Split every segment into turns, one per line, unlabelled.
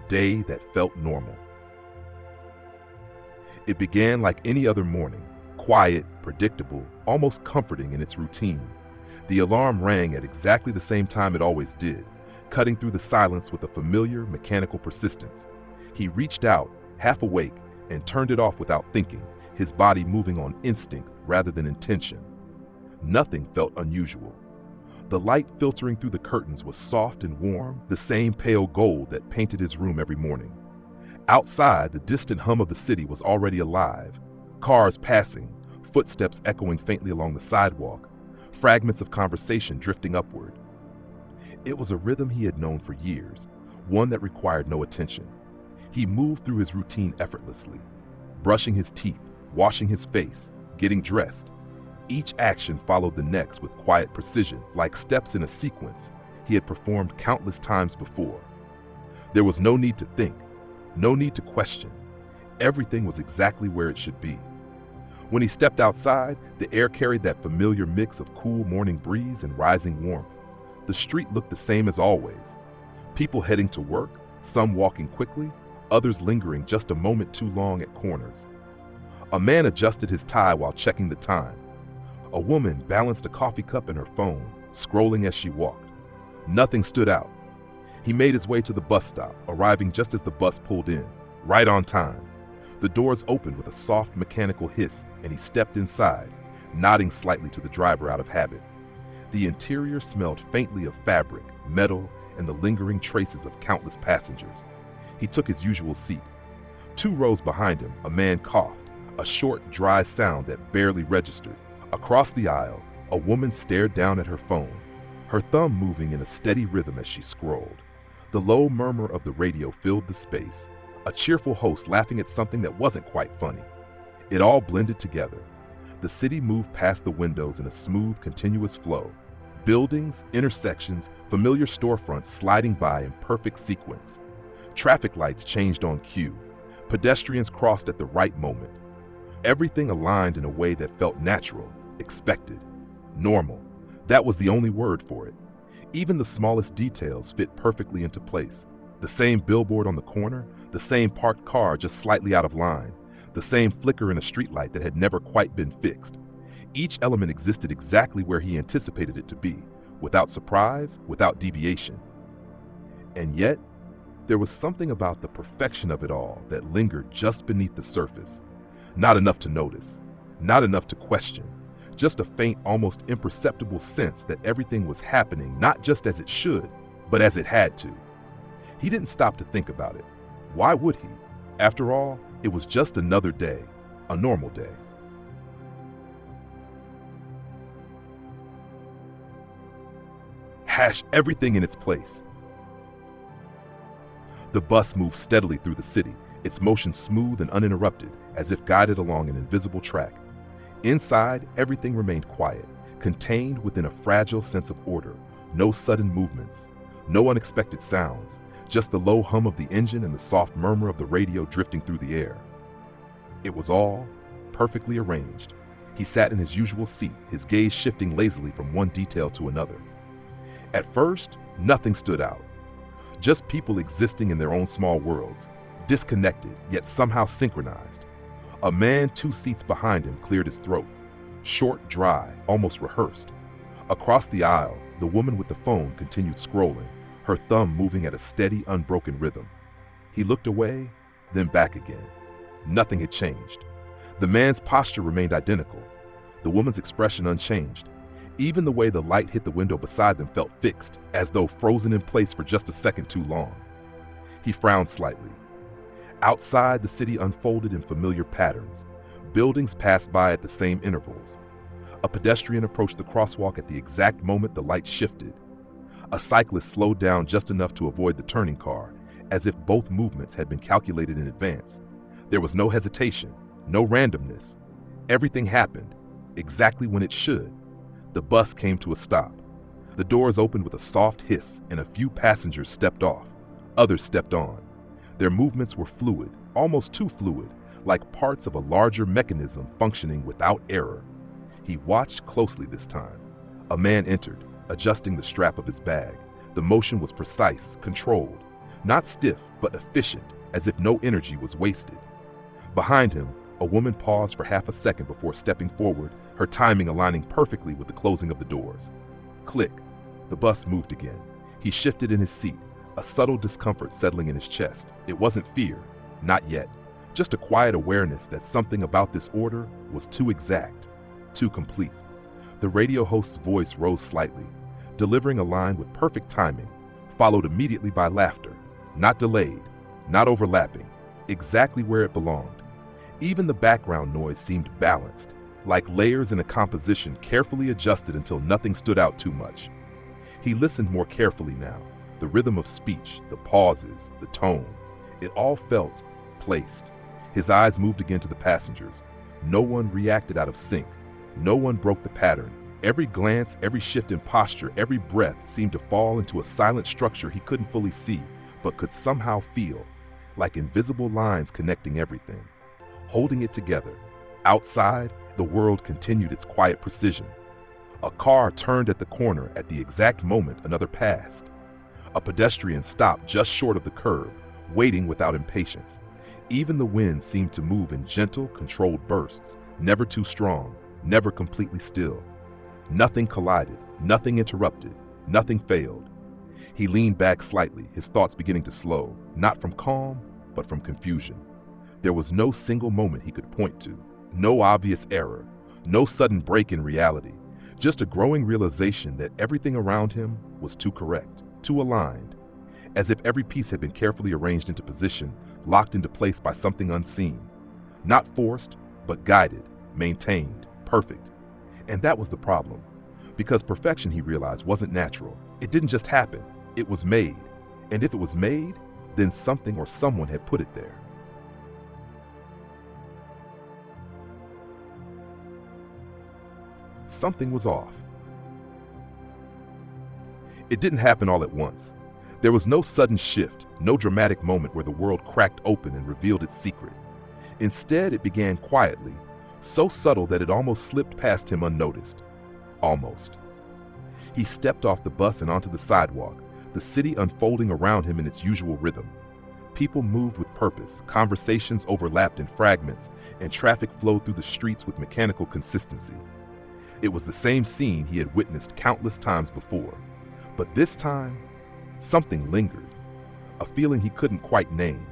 day that felt normal. It began like any other morning, quiet, predictable, almost comforting in its routine. The alarm rang at exactly the same time it always did, cutting through the silence with a familiar, mechanical persistence. He reached out, half awake, and turned it off without thinking, his body moving on instinct rather than intention. Nothing felt unusual. The light filtering through the curtains was soft and warm, the same pale gold that painted his room every morning. Outside, the distant hum of the city was already alive. Cars passing, footsteps echoing faintly along the sidewalk, fragments of conversation drifting upward. It was a rhythm he had known for years, one that required no attention. He moved through his routine effortlessly, brushing his teeth, washing his face, getting dressed. Each action followed the next with quiet precision, like steps in a sequence he had performed countless times before. There was no need to think, no need to question. Everything was exactly where it should be. When he stepped outside, the air carried that familiar mix of cool morning breeze and rising warmth. The street looked the same as always. People heading to work, some walking quickly, others lingering just a moment too long at corners. A man adjusted his tie while checking the time. A woman balanced a coffee cup in her phone, scrolling as she walked. Nothing stood out. He made his way to the bus stop, arriving just as the bus pulled in, right on time. The doors opened with a soft mechanical hiss, and he stepped inside, nodding slightly to the driver out of habit. The interior smelled faintly of fabric, metal, and the lingering traces of countless passengers. He took his usual seat. 2 rows behind him, a man coughed, a short, dry sound that barely registered. Across the aisle, a woman stared down at her phone, her thumb moving in a steady rhythm as she scrolled. The low murmur of the radio filled the space, a cheerful host laughing at something that wasn't quite funny. It all blended together. The city moved past the windows in a smooth, continuous flow. Buildings, intersections, familiar storefronts sliding by in perfect sequence. Traffic lights changed on cue. Pedestrians crossed at the right moment. Everything aligned in a way that felt natural, expected, normal. That was the only word for it. Even the smallest details fit perfectly into place. The same billboard on the corner, the same parked car just slightly out of line, the same flicker in a streetlight that had never quite been fixed. Each element existed exactly where he anticipated it to be, without surprise, without deviation. And yet, there was something about the perfection of it all that lingered just beneath the surface. Not enough to notice, not enough to question, just a faint, almost imperceptible sense that everything was happening not just as it should, but as it had to. He didn't stop to think about it. Why would he? After all, it was just another day, a normal day. Hash everything in its place. The bus moved steadily through the city, its motion smooth and uninterrupted, as if guided along an invisible track. Inside, everything remained quiet, contained within a fragile sense of order. No sudden movements, no unexpected sounds, just the low hum of the engine and the soft murmur of the radio drifting through the air. It was all perfectly arranged. He sat in his usual seat, his gaze shifting lazily from one detail to another. At first, nothing stood out. Just people existing in their own small worlds, disconnected, yet somehow synchronized. A man 2 seats behind him cleared his throat, short, dry, almost rehearsed. Across the aisle, the woman with the phone continued scrolling, her thumb moving at a steady, unbroken rhythm. He looked away, then back again. Nothing had changed. The man's posture remained identical, the woman's expression unchanged. Even the way the light hit the window beside them felt fixed, as though frozen in place for just a second too long. He frowned slightly. Outside, the city unfolded in familiar patterns. Buildings passed by at the same intervals. A pedestrian approached the crosswalk at the exact moment the light shifted. A cyclist slowed down just enough to avoid the turning car, as if both movements had been calculated in advance. There was no hesitation, no randomness. Everything happened, exactly when it should. The bus came to a stop. The doors opened with a soft hiss, and a few passengers stepped off. Others stepped on. Their movements were fluid, almost too fluid, like parts of a larger mechanism functioning without error. He watched closely this time. A man entered, adjusting the strap of his bag. The motion was precise, controlled, not stiff, but efficient, as if no energy was wasted. Behind him, a woman paused for half a second before stepping forward, her timing aligning perfectly with the closing of the doors. Click. The bus moved again. He shifted in his seat, a subtle discomfort settling in his chest. It wasn't fear, not yet, just a quiet awareness that something about this order was too exact, too complete. The radio host's voice rose slightly, delivering a line with perfect timing, followed immediately by laughter, not delayed, not overlapping, exactly where it belonged. Even the background noise seemed balanced, like layers in a composition carefully adjusted until nothing stood out too much. He listened more carefully now. The rhythm of speech, the pauses, the tone, it all felt placed. His eyes moved again to the passengers. No one reacted out of sync. No one broke the pattern. Every glance, every shift in posture, every breath seemed to fall into a silent structure he couldn't fully see, but could somehow feel, like invisible lines connecting everything, holding it together. Outside, the world continued its quiet precision. A car turned at the corner at the exact moment another passed. A pedestrian stopped just short of the curb, waiting without impatience. Even the wind seemed to move in gentle, controlled bursts, never too strong, never completely still. Nothing collided, nothing interrupted, nothing failed. He leaned back slightly, his thoughts beginning to slow, not from calm, but from confusion. There was no single moment he could point to, no obvious error, no sudden break in reality, just a growing realization that everything around him was too correct, too aligned, as if every piece had been carefully arranged into position, locked into place by something unseen. Not forced, but guided, maintained, perfect. And that was the problem. Because perfection, he realized, wasn't natural. It didn't just happen. It was made. And if it was made, then something or someone had put it there. Something was off. It didn't happen all at once. There was no sudden shift, no dramatic moment where the world cracked open and revealed its secret. Instead, it began quietly, so subtle that it almost slipped past him unnoticed. Almost. He stepped off the bus and onto the sidewalk, the city unfolding around him in its usual rhythm. People moved with purpose, conversations overlapped in fragments, and traffic flowed through the streets with mechanical consistency. It was the same scene he had witnessed countless times before. But this time, something lingered, a feeling he couldn't quite name.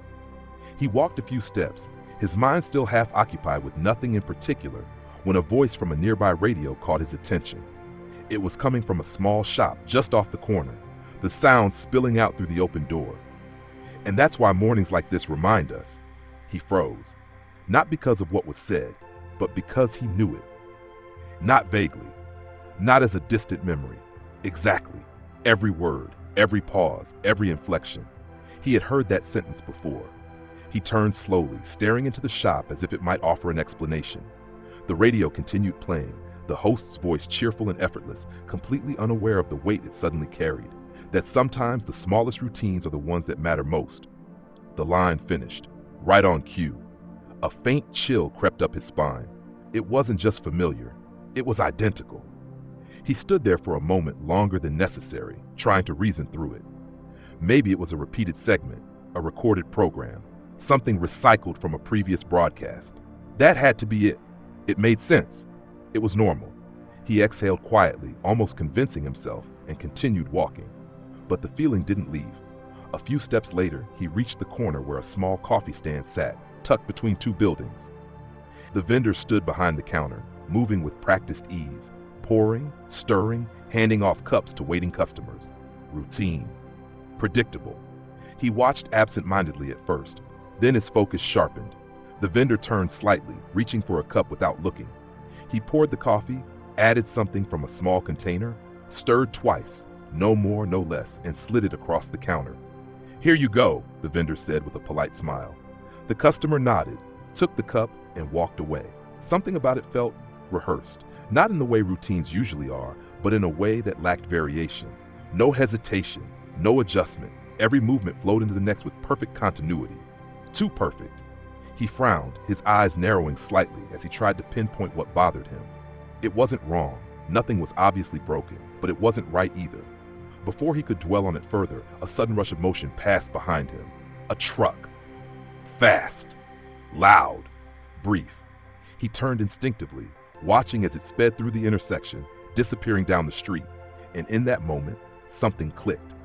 He walked a few steps, his mind still half occupied with nothing in particular, when a voice from a nearby radio caught his attention. It was coming from a small shop just off the corner, the sound spilling out through the open door. And that's why mornings like this remind us. He froze, not because of what was said, but because he knew it. Not vaguely, not as a distant memory, exactly. Every word, every pause, every inflection. He had heard that sentence before. He turned slowly, staring into the shop as if it might offer an explanation. The radio continued playing, the host's voice cheerful and effortless, completely unaware of the weight it suddenly carried, that sometimes the smallest routines are the ones that matter most. The line finished, right on cue. A faint chill crept up his spine. It wasn't just familiar, it was identical. He stood there for a moment longer than necessary, trying to reason through it. Maybe it was a repeated segment, a recorded program, something recycled from a previous broadcast. That had to be it. It made sense. It was normal. He exhaled quietly, almost convincing himself, and continued walking. But the feeling didn't leave. A few steps later, he reached the corner where a small coffee stand sat, tucked between two buildings. The vendor stood behind the counter, moving with practiced ease, pouring, stirring, handing off cups to waiting customers. Routine. Predictable. He watched absent-mindedly at first. Then his focus sharpened. The vendor turned slightly, reaching for a cup without looking. He poured the coffee, added something from a small container, stirred twice, no more, no less, and slid it across the counter. "Here you go," the vendor said with a polite smile. The customer nodded, took the cup, and walked away. Something about it felt rehearsed, not in the way routines usually are, but in a way that lacked variation. No hesitation, no adjustment. Every movement flowed into the next with perfect continuity. Too perfect. He frowned, his eyes narrowing slightly as he tried to pinpoint what bothered him. It wasn't wrong. Nothing was obviously broken, but it wasn't right either. Before he could dwell on it further, a sudden rush of motion passed behind him. A truck. Fast. Loud. Brief. He turned instinctively, watching as it sped through the intersection, disappearing down the street. And in that moment, something clicked.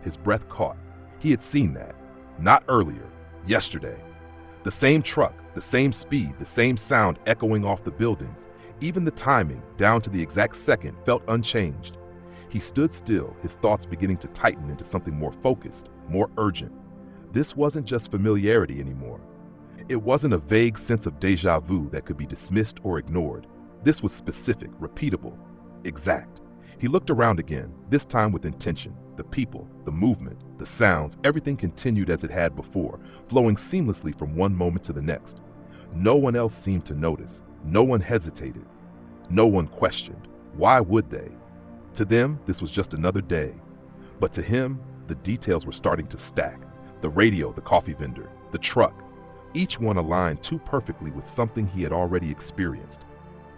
His breath caught. He had seen that. Not earlier. Yesterday. The same truck, the same speed, the same sound echoing off the buildings. Even the timing, down to the exact second, felt unchanged. He stood still, his thoughts beginning to tighten into something more focused, more urgent. This wasn't just familiarity anymore. It wasn't a vague sense of déjà vu that could be dismissed or ignored. This was specific, repeatable, exact. He looked around again, this time with intention. The people, the movement, the sounds, everything continued as it had before, flowing seamlessly from one moment to the next. No one else seemed to notice. No one hesitated. No one questioned. Why would they? To them, this was just another day. But to him, the details were starting to stack. The radio, the coffee vendor, the truck. Each one aligned too perfectly with something he had already experienced.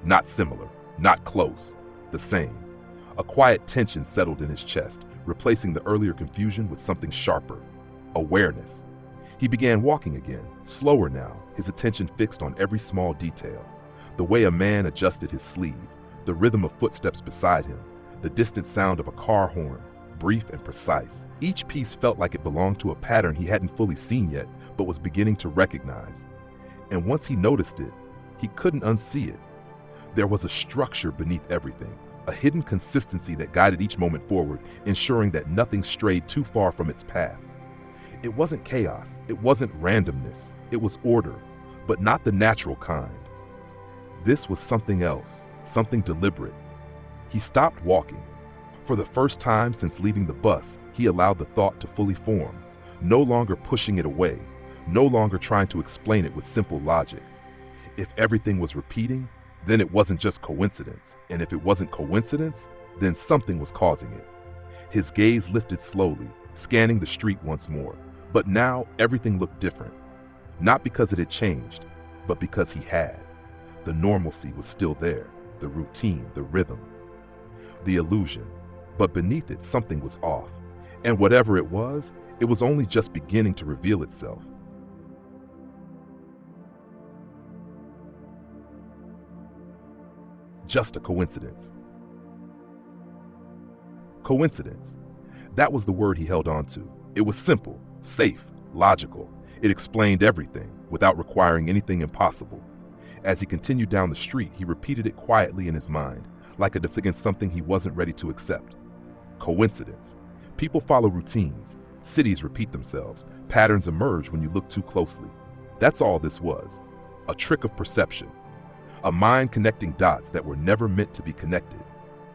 Not similar, not close, the same. A quiet tension settled in his chest, replacing the earlier confusion with something sharper. Awareness. He began walking again, slower now, his attention fixed on every small detail. The way a man adjusted his sleeve, the rhythm of footsteps beside him, the distant sound of a car horn, brief and precise. Each piece felt like it belonged to a pattern he hadn't fully seen yet, but was beginning to recognize. And once he noticed it, he couldn't unsee it. There was a structure beneath everything, a hidden consistency that guided each moment forward, ensuring that nothing strayed too far from its path. It wasn't chaos, it wasn't randomness, it was order, but not the natural kind. This was something else, something deliberate. He stopped walking. For the first time since leaving the bus, he allowed the thought to fully form, no longer pushing it away, no longer trying to explain it with simple logic. If everything was repeating, then it wasn't just coincidence, and if it wasn't coincidence, then something was causing it. His gaze lifted slowly, scanning the street once more, but now everything looked different. Not because it had changed, but because he had. The normalcy was still there, the routine, the rhythm, the illusion, but beneath it something was off, and whatever it was only just beginning to reveal itself. Just a coincidence. Coincidence. That was the word he held on to. It was simple, safe, logical. It explained everything without requiring anything impossible. As he continued down the street, he repeated it quietly in his mind, like a defense against something he wasn't ready to accept. Coincidence. People follow routines. Cities repeat themselves. Patterns emerge when you look too closely. That's all this was. A trick of perception. A mind connecting dots that were never meant to be connected.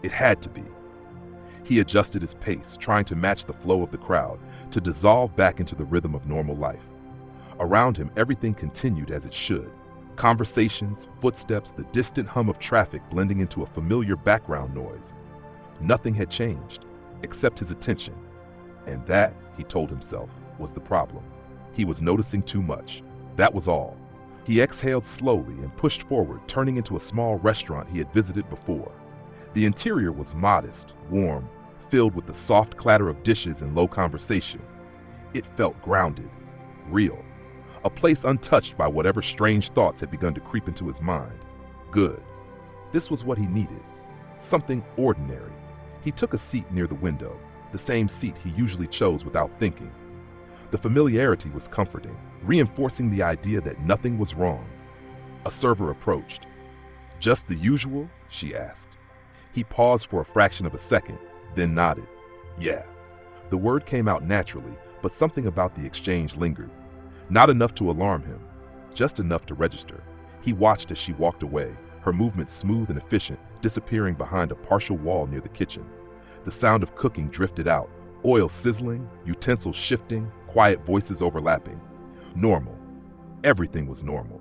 It had to be. He adjusted his pace, trying to match the flow of the crowd, to dissolve back into the rhythm of normal life. Around him, everything continued as it should. Conversations, footsteps, the distant hum of traffic blending into a familiar background noise. Nothing had changed, except his attention. And that, he told himself, was the problem. He was noticing too much. That was all. He exhaled slowly and pushed forward, turning into a small restaurant he had visited before. The interior was modest, warm, filled with the soft clatter of dishes and low conversation. It felt grounded, real, a place untouched by whatever strange thoughts had begun to creep into his mind. Good. This was what he needed. Something ordinary. He took a seat near the window, the same seat he usually chose without thinking. The familiarity was comforting, reinforcing the idea that nothing was wrong. A server approached. "Just the usual?" she asked. He paused for a fraction of a second, then nodded. "Yeah." The word came out naturally, but something about the exchange lingered. Not enough to alarm him, just enough to register. He watched as she walked away, her movements smooth and efficient, disappearing behind a partial wall near the kitchen. The sound of cooking drifted out, oil sizzling, utensils shifting, quiet voices overlapping. Normal. Everything was normal.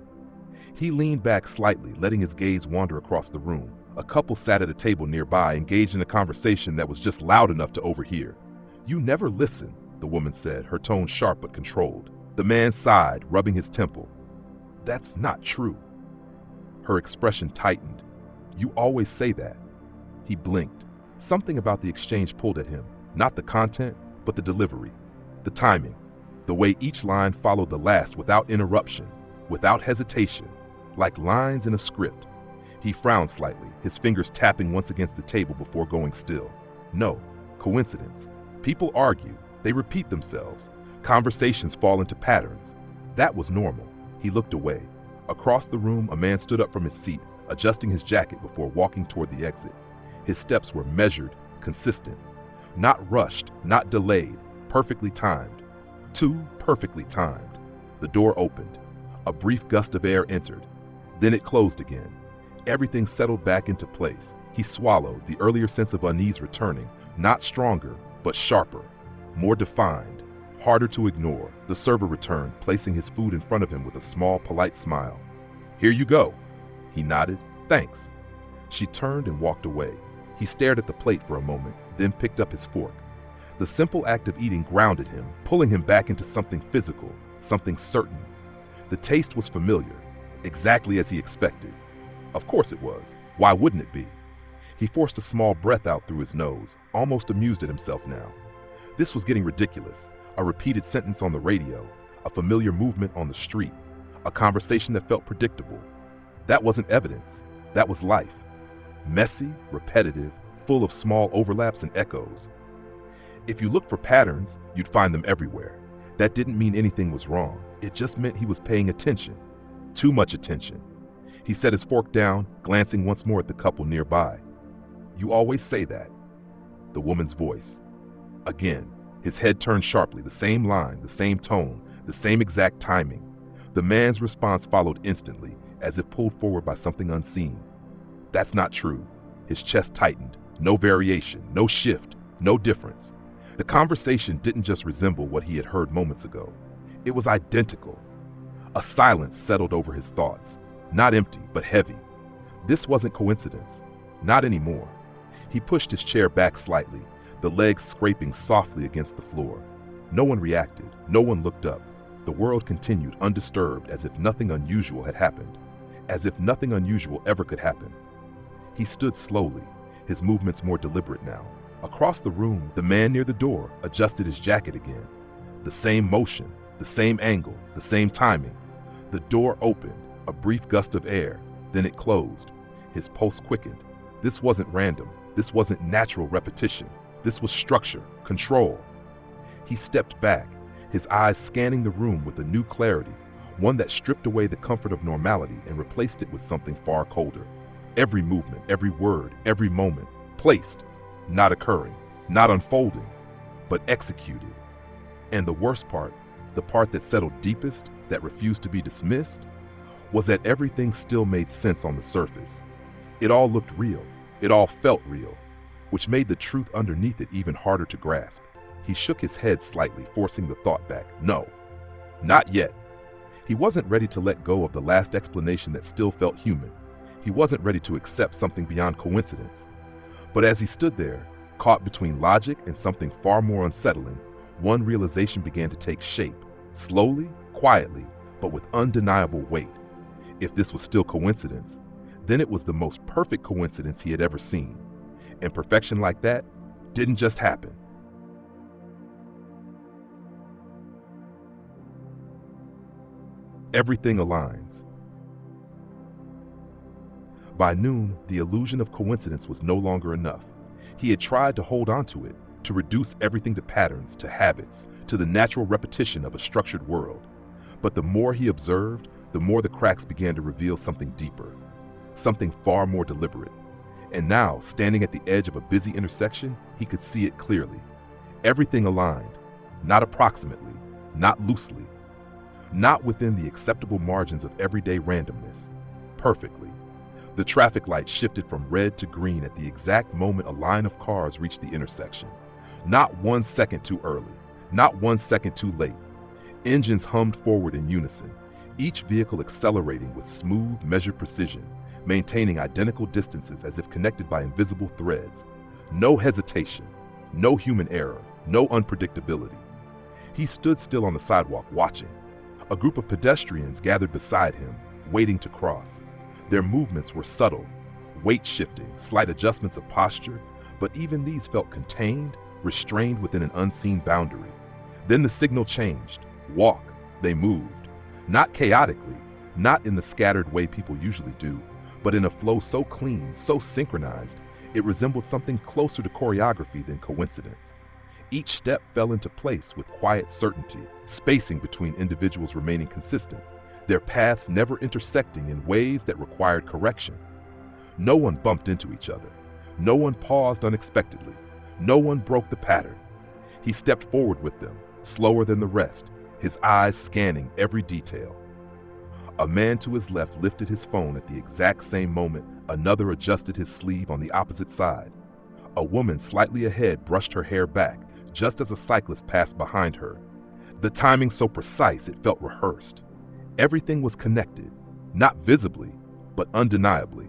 He leaned back slightly, letting his gaze wander across the room. A couple sat at a table nearby, engaged in a conversation that was just loud enough to overhear. "You never listen," the woman said, her tone sharp but controlled. The man sighed, rubbing his temple. "That's not true." Her expression tightened. "You always say that." He blinked. Something about the exchange pulled at him, not the content, but the delivery, the timing. The way each line followed the last without interruption, without hesitation, like lines in a script. He frowned slightly, his fingers tapping once against the table before going still. No, coincidence. People argue, they repeat themselves. Conversations fall into patterns. That was normal. He looked away. Across the room, a man stood up from his seat, adjusting his jacket before walking toward the exit. His steps were measured, consistent. Not rushed, not delayed, perfectly timed. Too perfectly timed. The door opened. A brief gust of air entered. Then it closed again. Everything settled back into place. He swallowed, the earlier sense of unease returning, not stronger, but sharper, more defined, harder to ignore. The server returned, placing his food in front of him with a small, polite smile. "Here you go." He nodded. "Thanks." She turned and walked away. He stared at the plate for a moment, then picked up his fork. The simple act of eating grounded him, pulling him back into something physical, something certain. The taste was familiar, exactly as he expected. Of course it was. Why wouldn't it be? He forced a small breath out through his nose, almost amused at himself now. This was getting ridiculous. A repeated sentence on the radio, a familiar movement on the street, a conversation that felt predictable. That wasn't evidence. That was life. Messy, repetitive, full of small overlaps and echoes. If you looked for patterns, you'd find them everywhere. That didn't mean anything was wrong. It just meant he was paying attention. Too much attention. He set his fork down, glancing once more at the couple nearby. "You always say that." The woman's voice. Again, his head turned sharply, the same line, the same tone, the same exact timing. The man's response followed instantly, as if pulled forward by something unseen. "That's not true." His chest tightened. No variation, no shift, no difference. The conversation didn't just resemble what he had heard moments ago. It was identical. A silence settled over his thoughts. Not empty, but heavy. This wasn't coincidence. Not anymore. He pushed his chair back slightly, the legs scraping softly against the floor. No one reacted. No one looked up. The world continued undisturbed, as if nothing unusual had happened. As if nothing unusual ever could happen. He stood slowly, his movements more deliberate now. Across the room, the man near the door adjusted his jacket again. The same motion, the same angle, the same timing. The door opened, a brief gust of air, then it closed. His pulse quickened. This wasn't random. This wasn't natural repetition. This was structure, control. He stepped back, his eyes scanning the room with a new clarity, one that stripped away the comfort of normality and replaced it with something far colder. Every movement, every word, every moment, placed, not occurring, not unfolding, but executed. And the worst part, the part that settled deepest, that refused to be dismissed, was that everything still made sense on the surface. It all looked real. It all felt real, which made the truth underneath it even harder to grasp. He shook his head slightly, forcing the thought back. No, not yet. He wasn't ready to let go of the last explanation that still felt human. He wasn't ready to accept something beyond coincidence. But as he stood there, caught between logic and something far more unsettling, one realization began to take shape, slowly, quietly, but with undeniable weight. If this was still coincidence, then it was the most perfect coincidence he had ever seen. And perfection like that didn't just happen. Everything aligns. By noon, the illusion of coincidence was no longer enough. He had tried to hold on to it, to reduce everything to patterns, to habits, to the natural repetition of a structured world. But the more he observed, the more the cracks began to reveal something deeper, something far more deliberate. And now, standing at the edge of a busy intersection, he could see it clearly. Everything aligned, not approximately, not loosely, not within the acceptable margins of everyday randomness, perfectly. The traffic light shifted from red to green at the exact moment a line of cars reached the intersection. Not 1 second too early, not 1 second too late. Engines hummed forward in unison, each vehicle accelerating with smooth, measured precision, maintaining identical distances as if connected by invisible threads. No hesitation, no human error, no unpredictability. He stood still on the sidewalk watching. A group of pedestrians gathered beside him, waiting to cross. Their movements were subtle, weight shifting, slight adjustments of posture, but even these felt contained, restrained within an unseen boundary. Then the signal changed. walk. They moved. Not chaotically, not in the scattered way people usually do, but in a flow so clean, so synchronized, it resembled something closer to choreography than coincidence. Each step fell into place with quiet certainty, spacing between individuals remaining consistent, their paths never intersecting in ways that required correction. No one bumped into each other. No one paused unexpectedly. No one broke the pattern. He stepped forward with them, slower than the rest, his eyes scanning every detail. A man to his left lifted his phone at the exact same moment another adjusted his sleeve on the opposite side. A woman slightly ahead brushed her hair back just as a cyclist passed behind her. The timing so precise it felt rehearsed. Everything was connected, not visibly, but undeniably.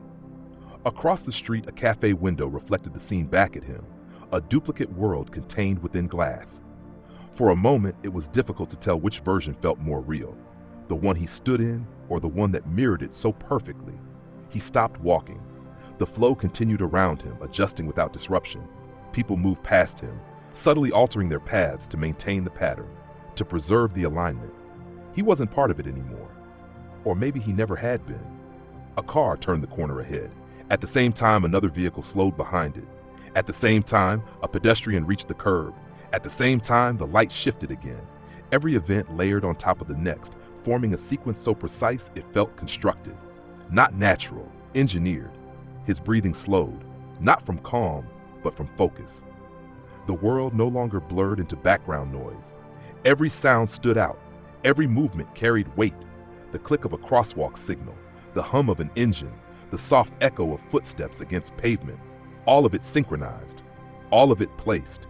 Across the street, a cafe window reflected the scene back at him, a duplicate world contained within glass. For a moment, it was difficult to tell which version felt more real, the one he stood in or the one that mirrored it so perfectly. He stopped walking. The flow continued around him, adjusting without disruption. People moved past him, subtly altering their paths to maintain the pattern, to preserve the alignment. He wasn't part of it anymore. Or maybe he never had been. A car turned the corner ahead. At the same time, another vehicle slowed behind it. At the same time, a pedestrian reached the curb. At the same time, the light shifted again. Every event layered on top of the next, forming a sequence so precise it felt constructed. Not natural, engineered. His breathing slowed, not from calm, but from focus. The world no longer blurred into background noise. Every sound stood out. Every movement carried weight. The click of a crosswalk signal, the hum of an engine, the soft echo of footsteps against pavement, all of it synchronized, all of it placed.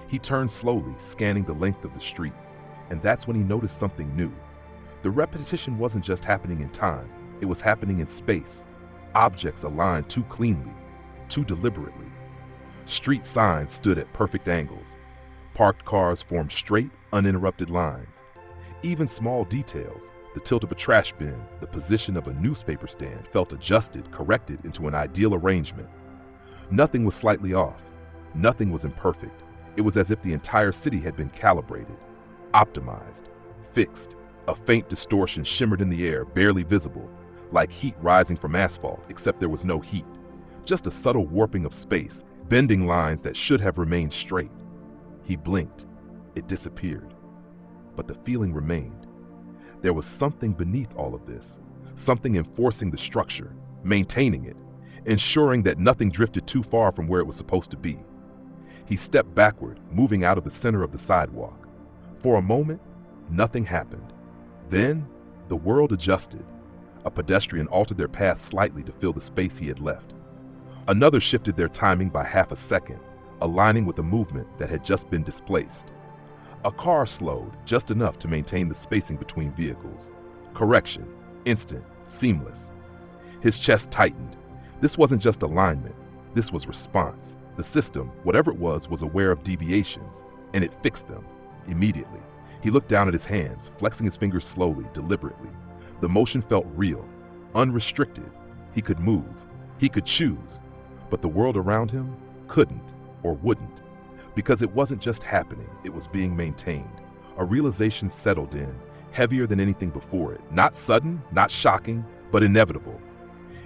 He turned slowly, scanning the length of the street, and that's when he noticed something new. The repetition wasn't just happening in time, it was happening in space. Objects aligned too cleanly, too deliberately. Street signs stood at perfect angles. Parked cars formed straight, uninterrupted lines. Even small details, the tilt of a trash bin, the position of a newspaper stand, felt adjusted, corrected into an ideal arrangement. Nothing was slightly off. Nothing was imperfect. It was as if the entire city had been calibrated, optimized, fixed. A faint distortion shimmered in the air, barely visible, like heat rising from asphalt, except there was no heat. Just a subtle warping of space, bending lines that should have remained straight. He blinked. It disappeared. But the feeling remained. There was something beneath all of this, something enforcing the structure, maintaining it, ensuring that nothing drifted too far from where it was supposed to be. He stepped backward, moving out of the center of the sidewalk. For a moment, nothing happened. Then, the world adjusted. A pedestrian altered their path slightly to fill the space he had left. Another shifted their timing by half a second, aligning with a movement that had just been displaced. A car slowed just enough to maintain the spacing between vehicles. Correction, instant, seamless. His chest tightened. This wasn't just alignment, this was response. The system, whatever it was aware of deviations, and it fixed them immediately. He looked down at his hands, flexing his fingers slowly, deliberately. The motion felt real, unrestricted. He could move, he could choose, but the world around him couldn't or wouldn't, because it wasn't just happening, it was being maintained. A realization settled in, heavier than anything before it. Not sudden, not shocking, but inevitable.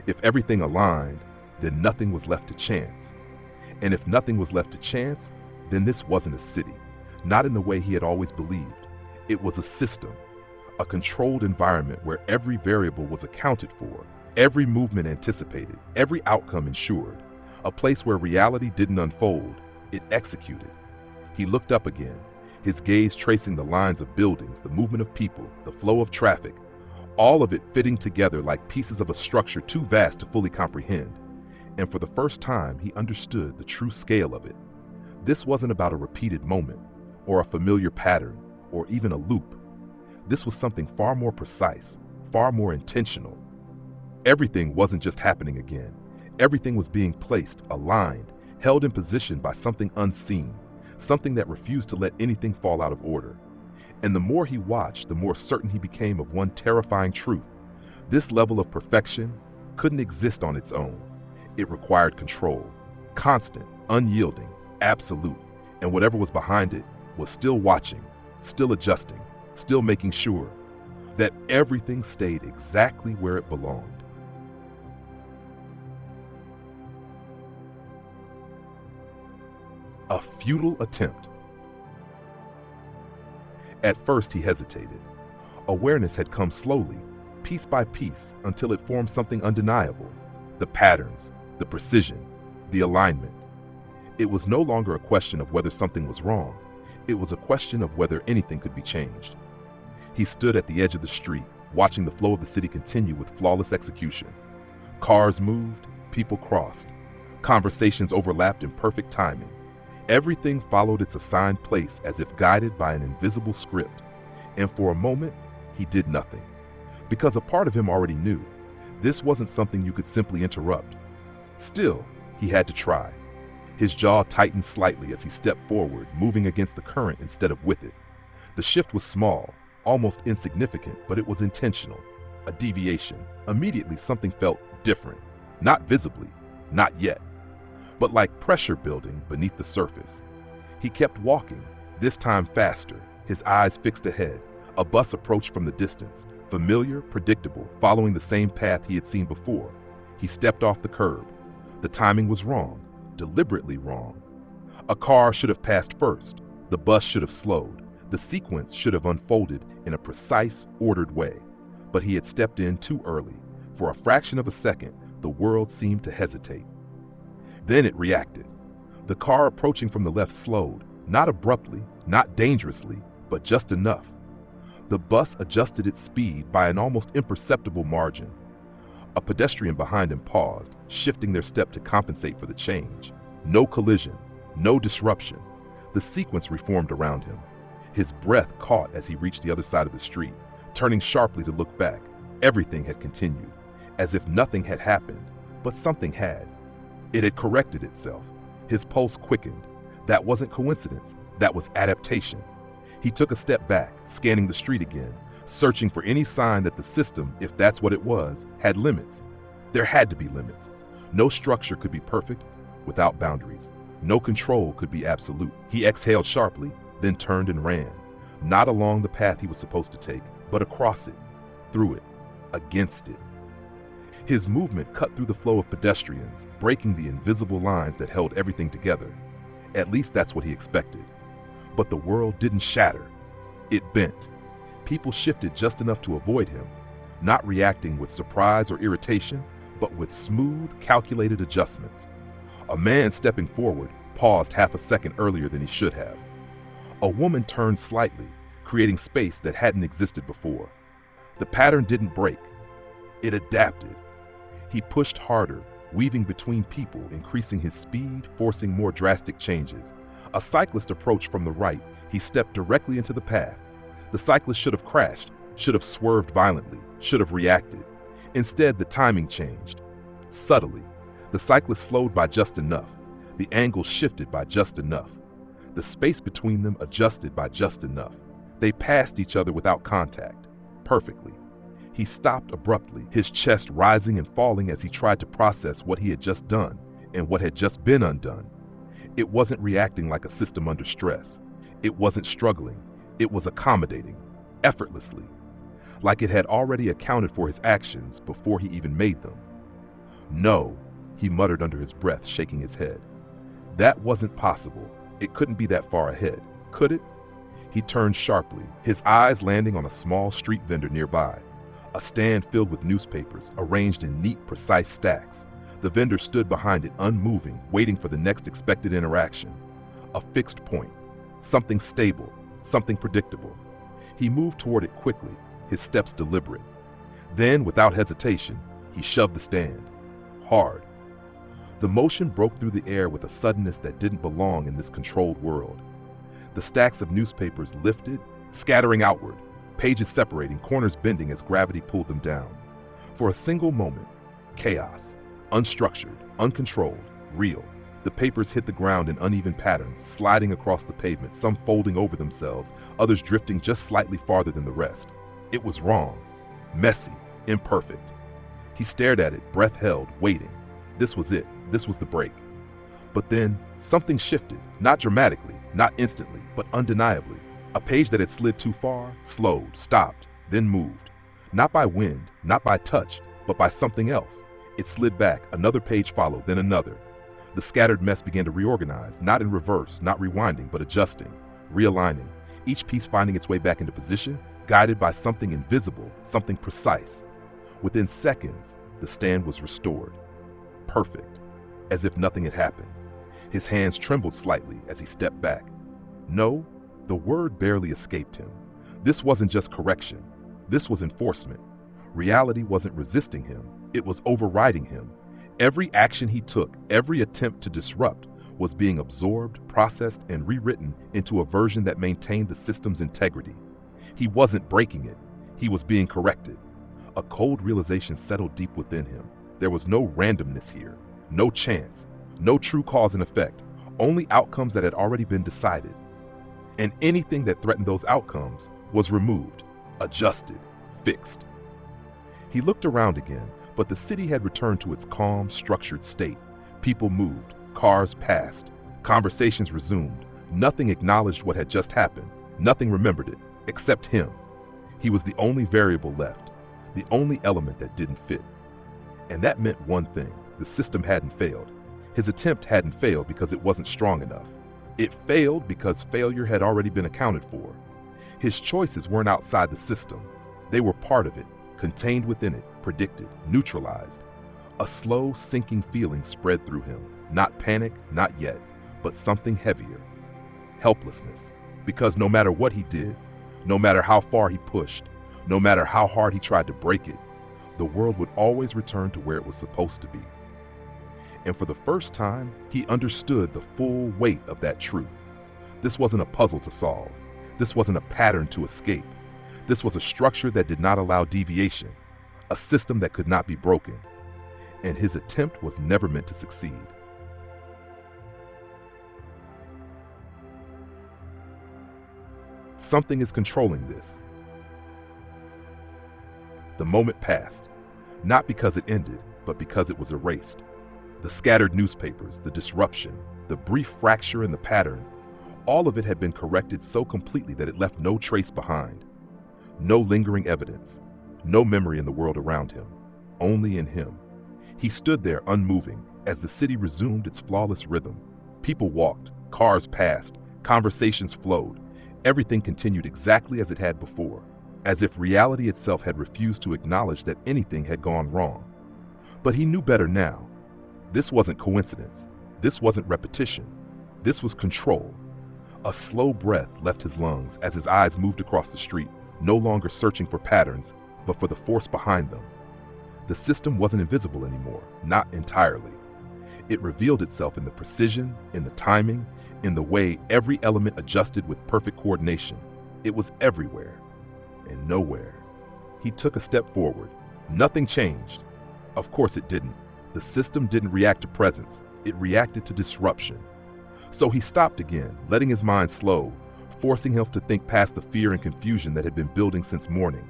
If everything aligned, then nothing was left to chance. And if nothing was left to chance, then this wasn't a city, not in the way he had always believed. It was a system, a controlled environment where every variable was accounted for, every movement anticipated, every outcome ensured. A place where reality didn't unfold, it executed. He looked up again, his gaze tracing the lines of buildings, the movement of people, the flow of traffic, all of it fitting together like pieces of a structure too vast to fully comprehend. And for the first time, he understood the true scale of it. This wasn't about a repeated moment, or a familiar pattern, or even a loop. This was something far more precise, far more intentional. Everything wasn't just happening again. Everything was being placed, aligned, held in position by something unseen, something that refused to let anything fall out of order. And the more he watched, the more certain he became of one terrifying truth. This level of perfection couldn't exist on its own. It required control, constant, unyielding, absolute, and whatever was behind it was still watching, still adjusting, still making sure that everything stayed exactly where it belonged. A futile attempt. At first, he hesitated. Awareness had come slowly, piece by piece, until it formed something undeniable. The patterns, the precision, the alignment. It was no longer a question of whether something was wrong. It was a question of whether anything could be changed. He stood at the edge of the street, watching the flow of the city continue with flawless execution. Cars moved, people crossed. Conversations overlapped in perfect timing. Everything followed its assigned place as if guided by an invisible script. And for a moment, he did nothing. Because a part of him already knew this wasn't something you could simply interrupt. Still, he had to try. His jaw tightened slightly as he stepped forward, moving against the current instead of with it. The shift was small, almost insignificant, but it was intentional. A deviation. Immediately, something felt different. Not visibly, not yet, but like pressure building beneath the surface. He kept walking, this time faster, his eyes fixed ahead. A bus approached from the distance, familiar, predictable, following the same path he had seen before. He stepped off the curb. The timing was wrong, deliberately wrong. A car should have passed first. The bus should have slowed. The sequence should have unfolded in a precise, ordered way. But he had stepped in too early. For a fraction of a second, the world seemed to hesitate. Then it reacted. The car approaching from the left slowed, not abruptly, not dangerously, but just enough. The bus adjusted its speed by an almost imperceptible margin. A pedestrian behind him paused, shifting their step to compensate for the change. No collision, no disruption. The sequence reformed around him. His breath caught as he reached the other side of the street, turning sharply to look back. Everything had continued, as if nothing had happened, but something had. It had corrected itself. His pulse quickened. That wasn't coincidence, that was adaptation. He took a step back, scanning the street again, searching for any sign that the system, if that's what it was, had limits. There had to be limits. No structure could be perfect without boundaries. No control could be absolute. He exhaled sharply, then turned and ran. Not along the path he was supposed to take, but across it, through it, against it. His movement cut through the flow of pedestrians, breaking the invisible lines that held everything together. At least that's what he expected. But the world didn't shatter. It bent. People shifted just enough to avoid him, not reacting with surprise or irritation, but with smooth, calculated adjustments. A man stepping forward paused half a second earlier than he should have. A woman turned slightly, creating space that hadn't existed before. The pattern didn't break. It adapted. He pushed harder, weaving between people, increasing his speed, forcing more drastic changes. A cyclist approached from the right. He stepped directly into the path. The cyclist should have crashed, should have swerved violently, should have reacted. Instead, the timing changed. Subtly, the cyclist slowed by just enough. The angle shifted by just enough. The space between them adjusted by just enough. They passed each other without contact, perfectly. He stopped abruptly, his chest rising and falling as he tried to process what he had just done and what had just been undone. It wasn't reacting like a system under stress. It wasn't struggling. It was accommodating, effortlessly, like it had already accounted for his actions before he even made them. No, he muttered under his breath, shaking his head. That wasn't possible. It couldn't be that far ahead, could it? He turned sharply, his eyes landing on a small street vendor nearby. A stand filled with newspapers, arranged in neat, precise stacks. The vendor stood behind it, unmoving, waiting for the next expected interaction. A fixed point, something stable, something predictable. He moved toward it quickly, his steps deliberate. Then, without hesitation, he shoved the stand. Hard. The motion broke through the air with a suddenness that didn't belong in this controlled world. The stacks of newspapers lifted, scattering outward, pages separating, corners bending as gravity pulled them down. For a single moment, chaos, unstructured, uncontrolled, real. The papers hit the ground in uneven patterns, sliding across the pavement, some folding over themselves, others drifting just slightly farther than the rest. It was wrong, messy, imperfect. He stared at it, breath held, waiting. This was it. This was the break. But then, something shifted, not dramatically, not instantly, but undeniably. A page that had slid too far, slowed, stopped, then moved. Not by wind, not by touch, but by something else. It slid back, another page followed, then another. The scattered mess began to reorganize, not in reverse, not rewinding, but adjusting, realigning, each piece finding its way back into position, guided by something invisible, something precise. Within seconds, the stand was restored. Perfect, as if nothing had happened. His hands trembled slightly as he stepped back. No, the word barely escaped him. This wasn't just correction. This was enforcement. Reality wasn't resisting him. It was overriding him. Every action he took, every attempt to disrupt, was being absorbed, processed, and rewritten into a version that maintained the system's integrity. He wasn't breaking it. He was being corrected. A cold realization settled deep within him. There was no randomness here, no chance, no true cause and effect, only outcomes that had already been decided. And anything that threatened those outcomes was removed, adjusted, fixed. He looked around again, but the city had returned to its calm, structured state. People moved, cars passed, conversations resumed. Nothing acknowledged what had just happened. Nothing remembered it, except him. He was the only variable left, the only element that didn't fit. And that meant one thing: the system hadn't failed. His attempt hadn't failed because it wasn't strong enough. It failed because failure had already been accounted for. His choices weren't outside the system. They were part of it, contained within it, predicted, neutralized. A slow, sinking feeling spread through him. Not panic, not yet, but something heavier. Helplessness. Because no matter what he did, no matter how far he pushed, no matter how hard he tried to break it, the world would always return to where it was supposed to be. And for the first time, he understood the full weight of that truth. This wasn't a puzzle to solve. This wasn't a pattern to escape. This was a structure that did not allow deviation, a system that could not be broken. And his attempt was never meant to succeed. Something is controlling this. The moment passed, not because it ended, but because it was erased. The scattered newspapers, the disruption, the brief fracture in the pattern, all of it had been corrected so completely that it left no trace behind. No lingering evidence, no memory in the world around him, only in him. He stood there unmoving as the city resumed its flawless rhythm. People walked, cars passed, conversations flowed. Everything continued exactly as it had before, as if reality itself had refused to acknowledge that anything had gone wrong. But he knew better now. This wasn't coincidence. This wasn't repetition. This was control. A slow breath left his lungs as his eyes moved across the street, no longer searching for patterns, but for the force behind them. The system wasn't invisible anymore, not entirely. It revealed itself in the precision, in the timing, in the way every element adjusted with perfect coordination. It was everywhere and nowhere. He took a step forward. Nothing changed. Of course it didn't. The system didn't react to presence. It reacted to disruption. So he stopped again, letting his mind slow, forcing him to think past the fear and confusion that had been building since morning.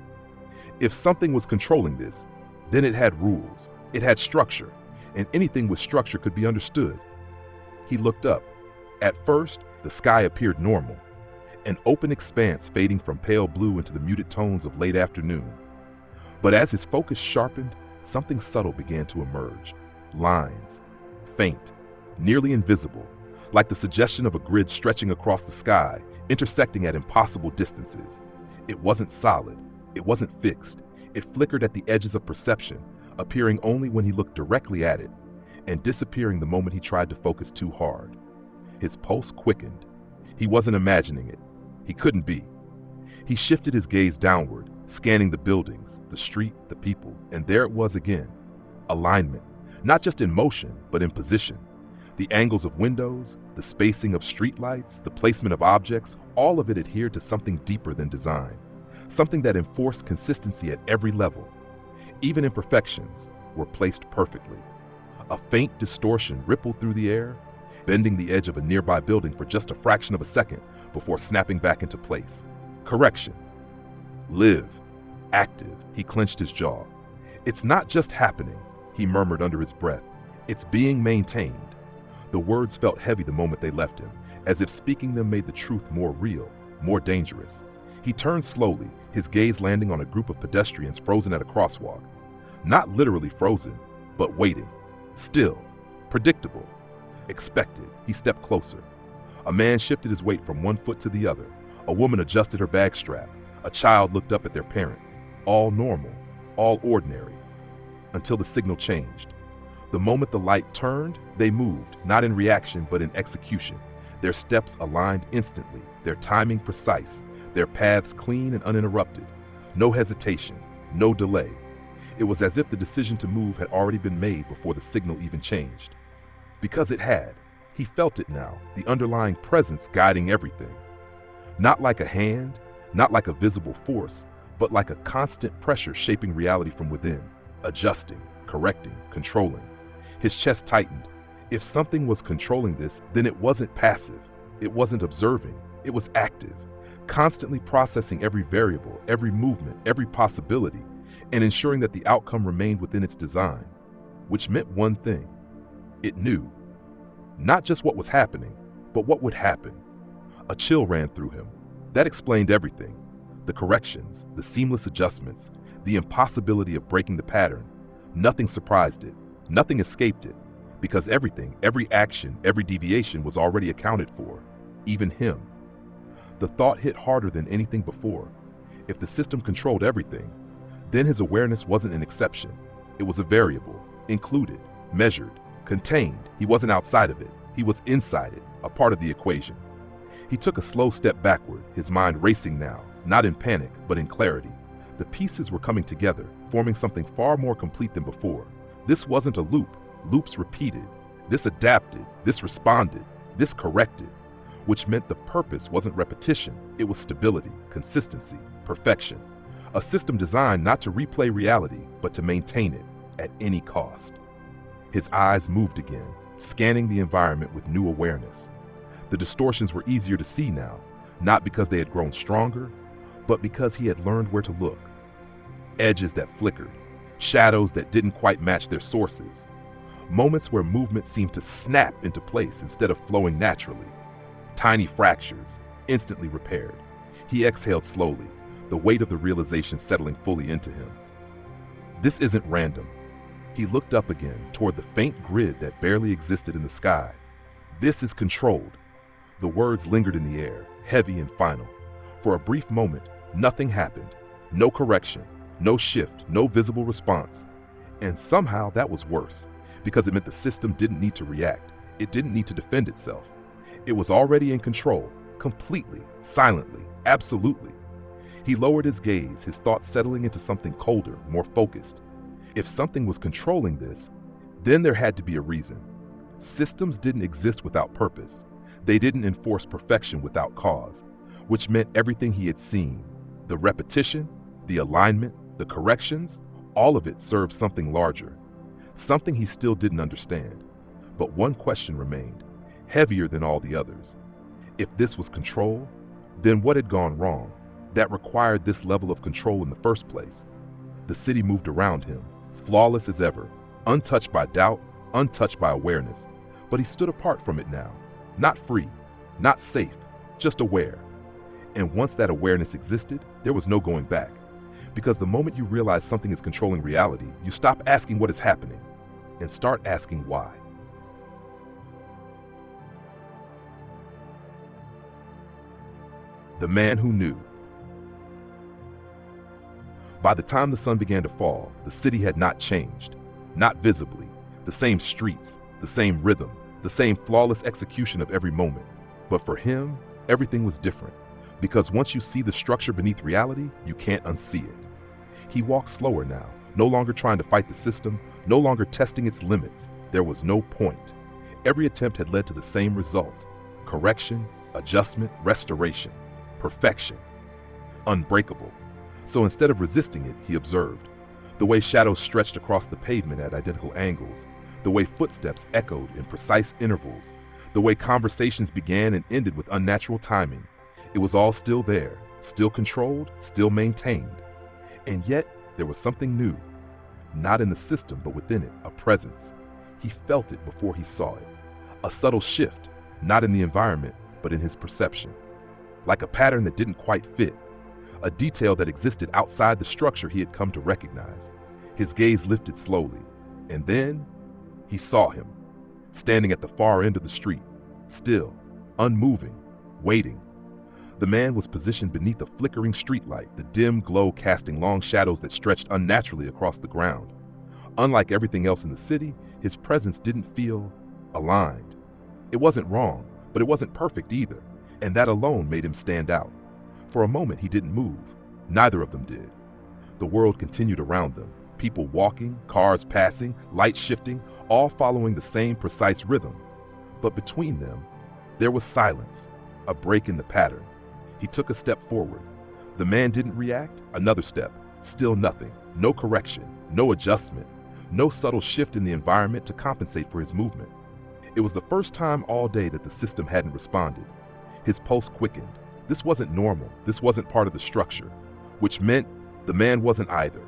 If something was controlling this, then it had rules, it had structure, and anything with structure could be understood. He looked up. At first, the sky appeared normal, an open expanse fading from pale blue into the muted tones of late afternoon. But as his focus sharpened, something subtle began to emerge. Lines, faint, nearly invisible, like the suggestion of a grid stretching across the sky, intersecting at impossible distances. It wasn't solid. It wasn't fixed. It flickered at the edges of perception, appearing only when he looked directly at it, and disappearing the moment he tried to focus too hard. His pulse quickened. He wasn't imagining it. He couldn't be. He shifted his gaze downward, scanning the buildings, the street, the people, and there it was again. Alignment, not just in motion, but in position. The angles of windows, the spacing of streetlights, the placement of objects, all of it adhered to something deeper than design, something that enforced consistency at every level. Even imperfections were placed perfectly. A faint distortion rippled through the air, bending the edge of a nearby building for just a fraction of a second before snapping back into place. Correction. Live. Active. He clenched his jaw. It's not just happening, he murmured under his breath. It's being maintained. The words felt heavy the moment they left him, as if speaking them made the truth more real. more dangerous. He turned slowly, his gaze landing on a group of pedestrians frozen at a crosswalk. Not literally frozen, but waiting. Still. Predictable. Expected. He stepped closer. A man shifted his weight from one foot to the other. A woman adjusted her bag strap. A child looked up at their parent. All normal. All ordinary. Until the signal changed. The moment the light turned, they moved, not in reaction but in execution. Their steps aligned instantly, their timing precise, their paths clean and uninterrupted. No hesitation, no delay. It was as if the decision to move had already been made before the signal even changed. Because it had. He felt it now, the underlying presence guiding everything. Not like a hand, not like a visible force, but like a constant pressure shaping reality from within, adjusting, correcting, controlling. His chest tightened. If something was controlling this, then it wasn't passive. It wasn't observing. It was active, constantly processing every variable, every movement, every possibility, and ensuring that the outcome remained within its design, which meant one thing. It knew. Not just what was happening, but what would happen. A chill ran through him. That explained everything. The corrections, the seamless adjustments, the impossibility of breaking the pattern. Nothing surprised it. Nothing escaped it. Because everything, every action, every deviation was already accounted for. Even him. The thought hit harder than anything before. If the system controlled everything, then his awareness wasn't an exception. It was a variable, included, measured, contained. He wasn't outside of it. He was inside it, a part of the equation. He took a slow step backward, his mind racing now, not in panic, but in clarity. The pieces were coming together, forming something far more complete than before. This wasn't a loop. Loops repeated. This adapted. This responded. This corrected. Which meant the purpose wasn't repetition. It was stability, consistency, perfection. A system designed not to replay reality, but to maintain it at any cost. His eyes moved again, scanning the environment with new awareness. The distortions were easier to see now, not because they had grown stronger, but because he had learned where to look. Edges that flickered, shadows that didn't quite match their sources, moments where movement seemed to snap into place instead of flowing naturally. Tiny fractures, instantly repaired. He exhaled slowly, the weight of the realization settling fully into him. This isn't random. He looked up again toward the faint grid that barely existed in the sky. This is controlled. The words lingered in the air, heavy and final. For a brief moment, nothing happened. No correction, no shift, no visible response. And somehow that was worse, because it meant the system didn't need to react. It didn't need to defend itself. It was already in control, completely, silently, absolutely. He lowered his gaze, his thoughts settling into something colder, more focused. If something was controlling this, then there had to be a reason. Systems didn't exist without purpose. They didn't enforce perfection without cause, which meant everything he had seen, the repetition, the alignment, the corrections, all of it served something larger, something he still didn't understand. But one question remained, heavier than all the others. If this was control, then what had gone wrong that required this level of control in the first place? The city moved around him, flawless as ever, untouched by doubt, untouched by awareness. But he stood apart from it now, not free, not safe, just aware. And once that awareness existed, there was no going back. Because the moment you realize something is controlling reality, you stop asking what is happening and start asking why. The man who knew. By the time the sun began to fall, the city had not changed, not visibly. The same streets, the same rhythm, the same flawless execution of every moment. But for him, everything was different. Because once you see the structure beneath reality, you can't unsee it. He walked slower now, no longer trying to fight the system, no longer testing its limits. There was no point. Every attempt had led to the same result: correction, adjustment, restoration, perfection, unbreakable. So instead of resisting it, he observed. The way shadows stretched across the pavement at identical angles, the way footsteps echoed in precise intervals, the way conversations began and ended with unnatural timing. It was all still there, still controlled, still maintained. And yet, there was something new. Not in the system, but within it, a presence. He felt it before he saw it. A subtle shift, not in the environment, but in his perception. like a pattern that didn't quite fit, a detail that existed outside the structure he had come to recognize. His gaze lifted slowly, and then he saw him, standing at the far end of the street, still, unmoving, waiting. The man was positioned beneath a flickering streetlight, the dim glow casting long shadows that stretched unnaturally across the ground. Unlike everything else in the city, his presence didn't feel aligned. It wasn't wrong, but it wasn't perfect either, and that alone made him stand out. For a moment, he didn't move. Neither of them did. The world continued around them, people walking, cars passing, lights shifting, all following the same precise rhythm. But between them, there was silence, a break in the pattern. He took a step forward. The man didn't react. Another step. Still nothing. No correction. No adjustment. No subtle shift in the environment to compensate for his movement. It was the first time all day that the system hadn't responded. His pulse quickened. This wasn't normal. This wasn't part of the structure, which meant the man wasn't either.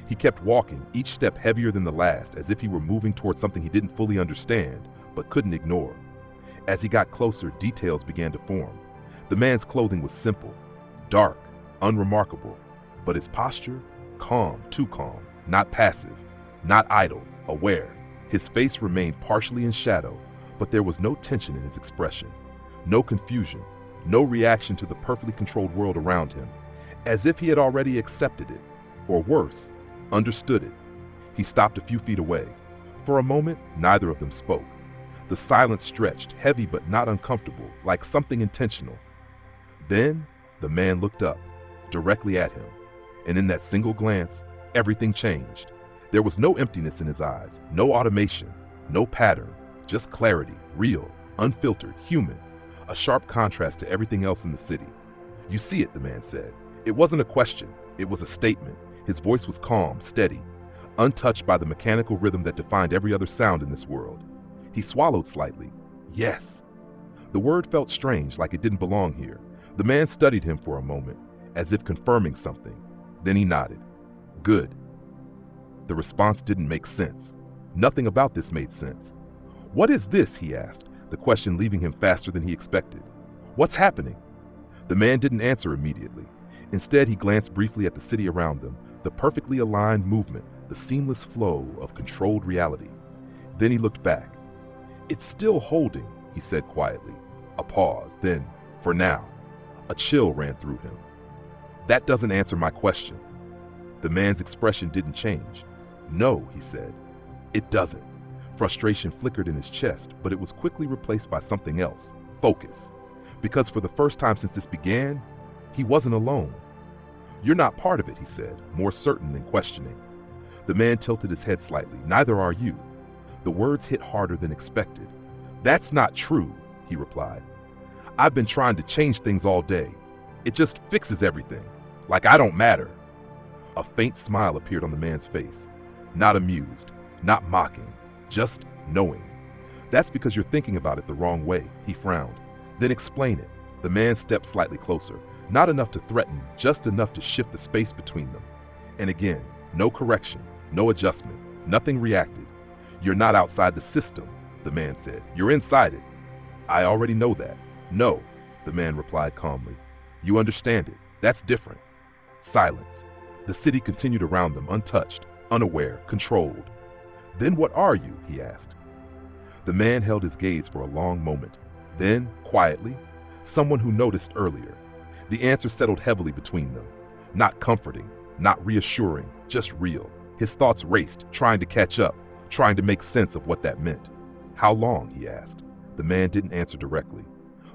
He kept walking, each step heavier than the last, as if he were moving towards something he didn't fully understand, but couldn't ignore. As he got closer, details began to form. The man's clothing was simple, dark, unremarkable, but his posture, calm, too calm, not passive, not idle, aware. His face remained partially in shadow, but there was no tension in his expression, no confusion, no reaction to the perfectly controlled world around him, as if he had already accepted it, or worse, understood it. He stopped a few feet away. For a moment, neither of them spoke. The silence stretched, heavy but not uncomfortable, like something intentional. Then, the man looked up, directly at him, and in that single glance, everything changed. There was no emptiness in his eyes, no automation, no pattern, just clarity, real, unfiltered, human, a sharp contrast to everything else in the city. "You see it," the man said. It wasn't a question, it was a statement. His voice was calm, steady, untouched by the mechanical rhythm that defined every other sound in this world. He swallowed slightly. Yes. The word felt strange, like it didn't belong here. The man studied him for a moment, as if confirming something. Then he nodded. Good. The response didn't make sense. Nothing about this made sense. "What is this?" he asked, the question leaving him faster than he expected. "What's happening?" The man didn't answer immediately. Instead, he glanced briefly at the city around them, the perfectly aligned movement, the seamless flow of controlled reality. Then he looked back. "It's still holding," he said quietly. A pause, then, "For now." A chill ran through him. "That doesn't answer my question." The man's expression didn't change. "No," he said. "It doesn't." Frustration flickered in his chest, but it was quickly replaced by something else, focus. Because for the first time since this began, he wasn't alone. "You're not part of it," he said, more certain than questioning. The man tilted his head slightly. "Neither are you." The words hit harder than expected. "That's not true," he replied. "I've been trying to change things all day. It just fixes everything. Like I don't matter." A faint smile appeared on the man's face. Not amused, not mocking, just knowing. "That's because you're thinking about it the wrong way," he frowned. "Then explain it." The man stepped slightly closer, not enough to threaten, just enough to shift the space between them. And again, no correction, no adjustment, nothing reacted. "You're not outside the system," the man said. "You're inside it." "I already know that." "No," the man replied calmly. "You understand it. That's different." Silence. The city continued around them, untouched, unaware, controlled. "Then what are you?" he asked. The man held his gaze for a long moment. Then, quietly, "Someone who noticed earlier." The answer settled heavily between them. Not comforting, not reassuring, just real. His thoughts raced, trying to catch up, trying to make sense of what that meant. "How long?" he asked. The man didn't answer directly.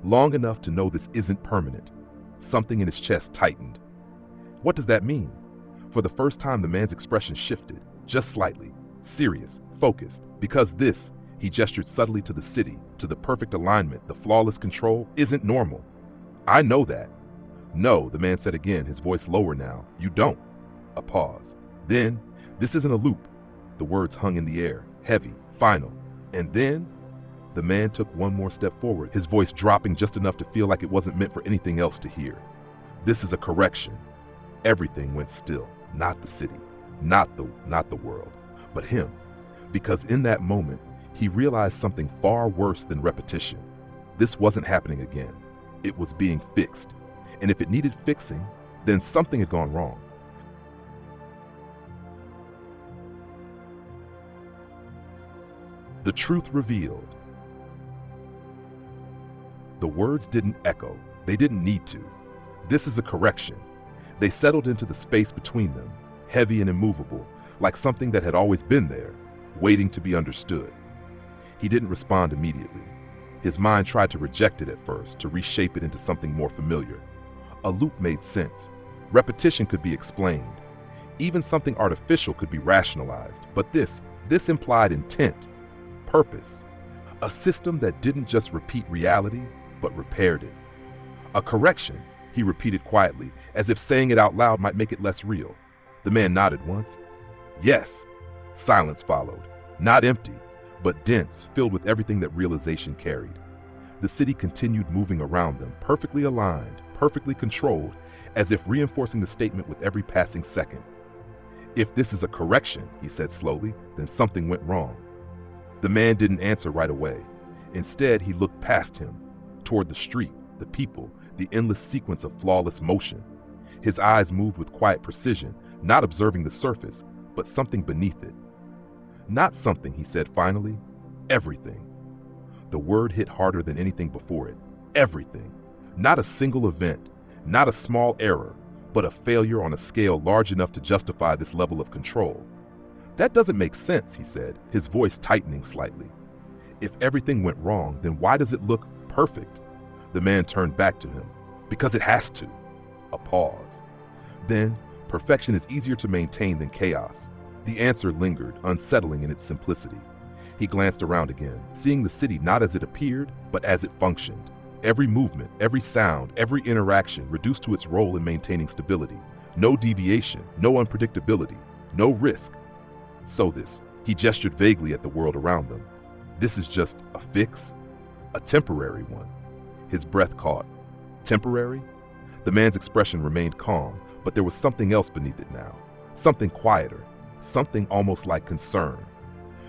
"Long enough to know this isn't permanent." Something in his chest tightened. "What does that mean?" For the first time, the man's expression shifted, just slightly, serious, focused. "Because this," he gestured subtly to the city, to the perfect alignment, the flawless control, "isn't normal." "I know that." "No," the man said again, his voice lower now. "You don't." A pause. Then, "This isn't a loop." The words hung in the air, heavy, final. And then, the man took one more step forward, his voice dropping just enough to feel like it wasn't meant for anything else to hear. "This is a correction." Everything went still. Not the city, not the world, but him. Because in that moment, he realized something far worse than repetition. This wasn't happening again. It was being fixed. And if it needed fixing, then something had gone wrong. The truth revealed. The words didn't echo. They didn't need to. This is a correction. They settled into the space between them, heavy and immovable, like something that had always been there, waiting to be understood. He didn't respond immediately. His mind tried to reject it at first, to reshape it into something more familiar. A loop made sense. Repetition could be explained. Even something artificial could be rationalized. But this implied intent, purpose. A system that didn't just repeat reality, but repaired it. A correction, he repeated quietly, as if saying it out loud might make it less real. The man nodded once. Yes. Silence followed. Not empty, but dense, filled with everything that realization carried. The city continued moving around them, perfectly aligned, perfectly controlled, as if reinforcing the statement with every passing second. If this is a correction, he said slowly, then something went wrong. The man didn't answer right away. Instead, he looked past him, toward the street, the people, the endless sequence of flawless motion. His eyes moved with quiet precision, not observing the surface, but something beneath it. Not something, he said finally, everything. The word hit harder than anything before it. Everything. Not a single event, not a small error, but a failure on a scale large enough to justify this level of control. That doesn't make sense, he said, his voice tightening slightly. If everything went wrong, then why does it look perfect? The man turned back to him. Because it has to. A pause. Then, perfection is easier to maintain than chaos. The answer lingered, unsettling in its simplicity. He glanced around again, seeing the city not as it appeared, but as it functioned. Every movement, every sound, every interaction reduced to its role in maintaining stability. No deviation, no unpredictability, no risk. So this, he gestured vaguely at the world around them. This is just a fix? A temporary one. His breath caught. Temporary? The man's expression remained calm, but there was something else beneath it now. Something quieter. Something almost like concern.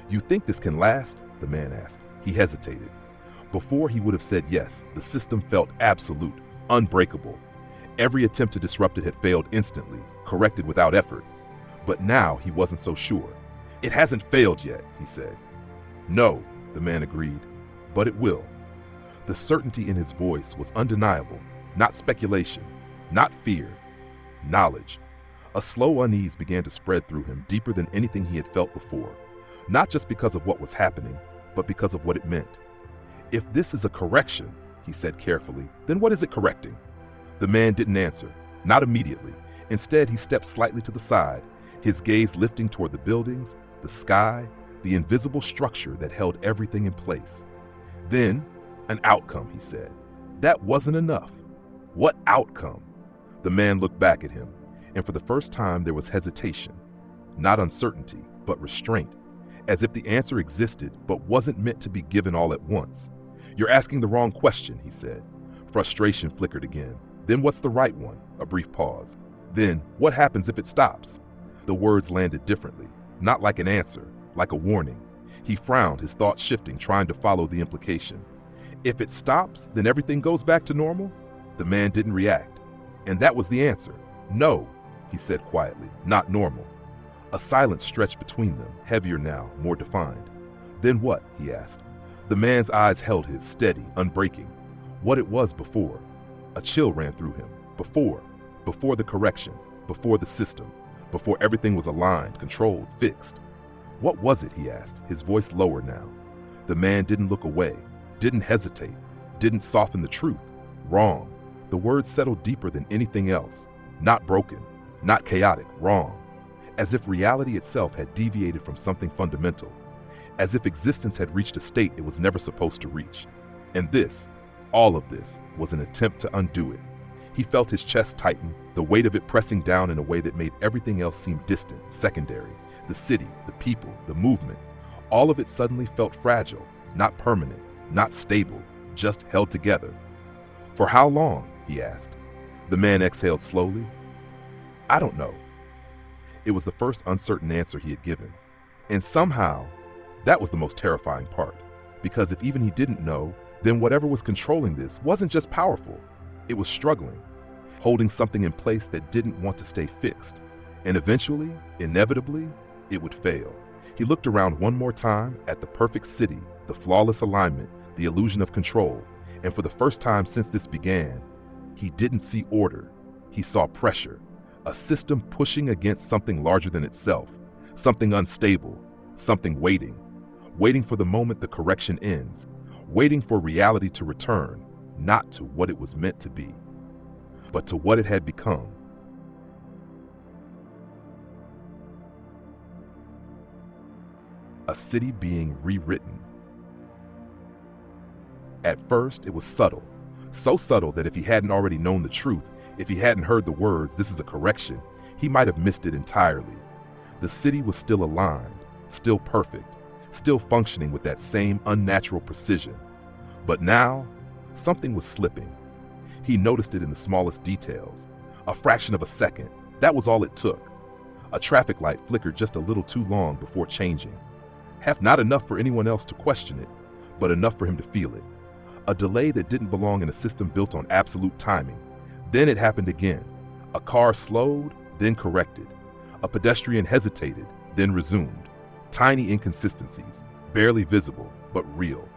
You think this can last? The man asked. He hesitated. Before he would have said yes, the system felt absolute, unbreakable. Every attempt to disrupt it had failed instantly, corrected without effort. But now he wasn't so sure. It hasn't failed yet, he said. No, the man agreed, but it will. The certainty in his voice was undeniable, not speculation, not fear, knowledge. A slow unease began to spread through him, deeper than anything he had felt before, not just because of what was happening, but because of what it meant. If this is a correction, he said carefully, then what is it correcting? The man didn't answer, not immediately. Instead, he stepped slightly to the side, his gaze lifting toward the buildings, the sky, the invisible structure that held everything in place. Then, an outcome, he said. That wasn't enough. What outcome? The man looked back at him, and for the first time there was hesitation. Not uncertainty, but restraint, as if the answer existed but wasn't meant to be given all at once. You're asking the wrong question, he said. Frustration flickered again. Then what's the right one? A brief pause. Then, what happens if it stops? The words landed differently, not like an answer, like a warning. He frowned, his thoughts shifting, trying to follow the implication. If it stops, then everything goes back to normal? The man didn't react. And that was the answer. No, he said quietly, not normal. A silence stretched between them, heavier now, more defined. Then what? He asked. The man's eyes held his, steady, unbreaking. What it was before. A chill ran through him. Before the correction, before the system, before everything was aligned, controlled, fixed. What was it? He asked, his voice lower now. The man didn't look away, didn't hesitate, didn't soften the truth. Wrong. The words settled deeper than anything else. Not broken, not chaotic, wrong. As if reality itself had deviated from something fundamental. As if existence had reached a state it was never supposed to reach. And this, all of this, was an attempt to undo it. He felt his chest tighten, the weight of it pressing down in a way that made everything else seem distant, secondary. The city, the people, the movement, all of it suddenly felt fragile, not permanent, not stable, just held together. For how long? He asked. The man exhaled slowly. I don't know. It was the first uncertain answer he had given. And somehow, that was the most terrifying part. Because if even he didn't know, then whatever was controlling this wasn't just powerful. It was struggling. holding something in place that didn't want to stay fixed. And eventually, inevitably, it would fail. He looked around one more time at the perfect city, the flawless alignment, the illusion of control, and for the first time since this began, he didn't see order. He saw pressure, a system pushing against something larger than itself, something unstable, something waiting for the moment the correction ends, waiting for reality to return, not to what it was meant to be, but to what it had become. A city being rewritten. At first, it was subtle, so subtle that if he hadn't already known the truth, if he hadn't heard the words, "This is a correction," he might have missed it entirely. The city was still aligned, still perfect, still functioning with that same unnatural precision. But now, something was slipping. He noticed it in the smallest details. A fraction of a second, that was all it took. A traffic light flickered just a little too long before changing. Not enough for anyone else to question it, but enough for him to feel it. A delay that didn't belong in a system built on absolute timing. Then it happened again. A car slowed, then corrected. A pedestrian hesitated, then resumed. Tiny inconsistencies, barely visible, but real.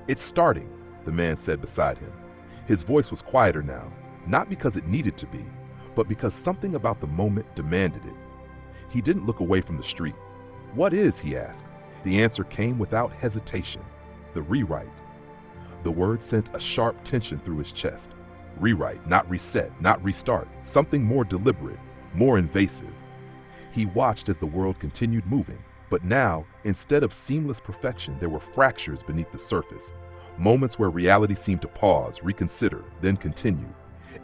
"It's starting," the man said beside him. His voice was quieter now, not because it needed to be, but because something about the moment demanded it. He didn't look away from the street. "What is?" he asked. The answer came without hesitation. "The rewrite." The word sent a sharp tension through his chest. Rewrite, not reset, not restart. Something more deliberate, more invasive. He watched as the world continued moving, but now, instead of seamless perfection, there were fractures beneath the surface. Moments where reality seemed to pause, reconsider, then continue.